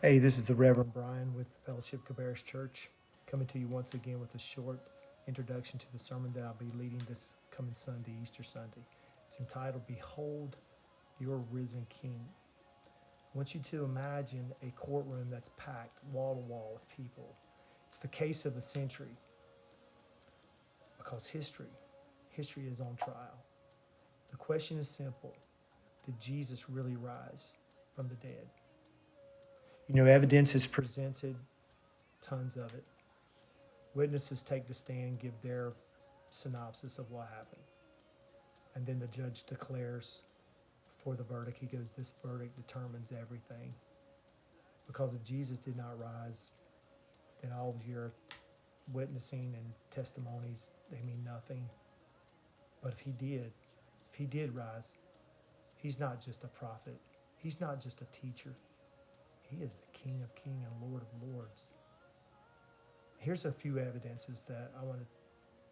Hey, this is the Reverend Brian with Fellowship Cabarrus Church, coming to you once again with a short introduction to the sermon that I'll be leading this coming Sunday, Easter Sunday. It's entitled, Behold Your Risen King. I want you to imagine a courtroom that's packed wall to wall with people. It's the case of the century because history is on trial. The question is simple. Did Jesus really rise from the dead? You know, evidence is presented, tons of it. Witnesses take the stand, give their synopsis of what happened. And then the judge declares before the verdict, he goes, this verdict determines everything. Because if Jesus did not rise, then all of your witnessing and testimonies, they mean nothing. But if he did rise, he's not just a prophet. He's not just a teacher. He is the King of Kings and Lord of Lords. Here's a few evidences that I wanted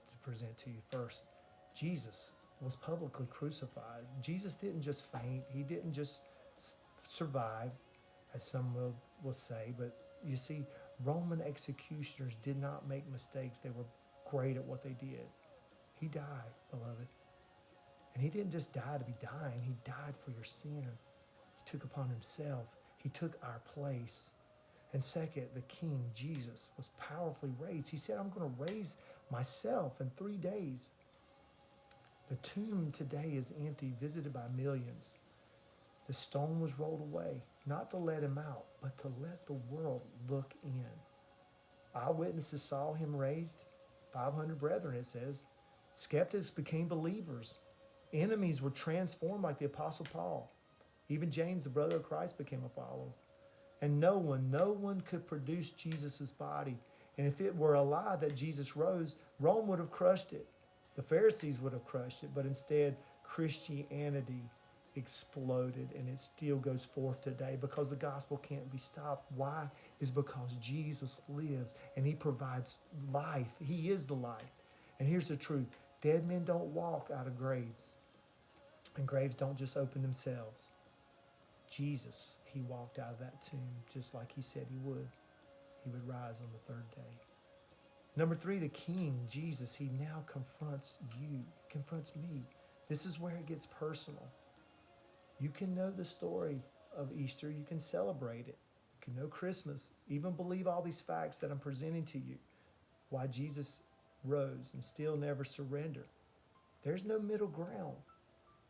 to present to you. First, Jesus was publicly crucified. Jesus didn't just faint. He didn't just survive, as some will say. But you see, Roman executioners did not make mistakes. They were great at what they did. He died, beloved. And he didn't just die to be dying. He died for your sin. He took upon himself. He took our place. And second, the King, Jesus, was powerfully raised. He said, I'm going to raise myself in 3 days. The tomb today is empty, visited by millions. The stone was rolled away, not to let him out, but to let the world look in. Eyewitnesses saw him raised, 500 brethren, it says. Skeptics became believers. Enemies were transformed like the Apostle Paul. Even James, the brother of Christ, became a follower. And no one could produce Jesus' body. And if it were a lie that Jesus rose, Rome would have crushed it. The Pharisees would have crushed it. But instead, Christianity exploded, and it still goes forth today because the gospel can't be stopped. Why? Is because Jesus lives, and he provides life. He is the life. And here's the truth. Dead men don't walk out of graves. And graves don't just open themselves. Jesus, he walked out of that tomb just like he said he would. He would rise on the third day. Number 3, the King, Jesus, he now confronts you, confronts me. This is where it gets personal. You can know the story of Easter. You can celebrate it. You can know Christmas, even believe all these facts that I'm presenting to you. Why Jesus rose and still never surrender. There's no middle ground.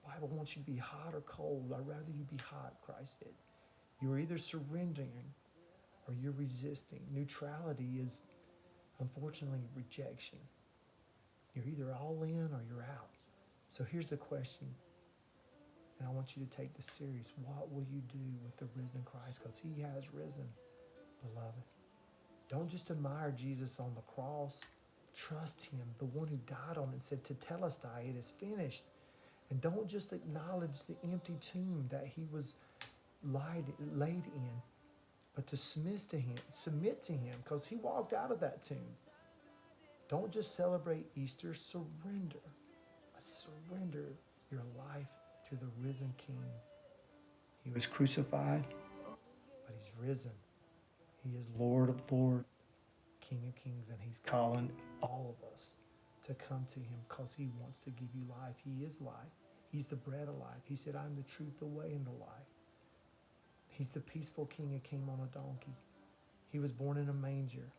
The Bible wants you to be hot or cold. I'd rather you be hot, Christ did. You're either surrendering or you're resisting. Neutrality is, unfortunately, rejection. You're either all in or you're out. So here's the question, and I want you to take this serious. What will you do with the risen Christ? Because he has risen, beloved. Don't just admire Jesus on the cross. Trust him, the one who died on it and said, Tetelestai, it is finished. And don't just acknowledge the empty tomb that he was laid in, but to submit to him, because he walked out of that tomb. Don't just celebrate Easter, surrender. Surrender your life to the risen King. He was crucified, but he's risen. He is Lord of Lords, King of Kings, and he's calling all of us to come to him because he wants to give you life. He is life. He's the bread of life. He said, I'm the truth, the way, and the life. He's the peaceful King who came on a donkey. He was born in a manger.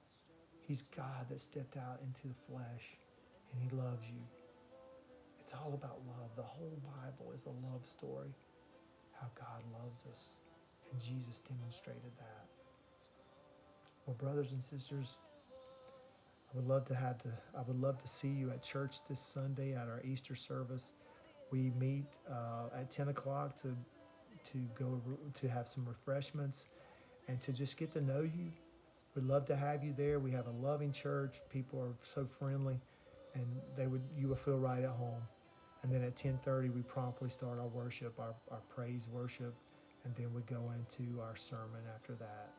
He's God that stepped out into the flesh, and he loves you. It's all about love. The whole Bible is a love story, how God loves us, and Jesus demonstrated that. Well, brothers and sisters, I would love to see you at church this Sunday at our Easter service. We meet at 10 o'clock to go to have some refreshments and to just get to know you. We'd love to have you there. We have a loving church. People are so friendly, and you will feel right at home. And then at 10:30, we promptly start our worship, our praise worship, and then we go into our sermon after that.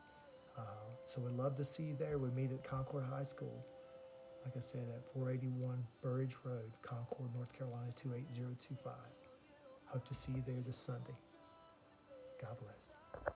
So we'd love to see you there. We meet at Concord High School, like I said, at 481 Burridge Road, Concord, North Carolina, 28025. Hope to see you there this Sunday. God bless.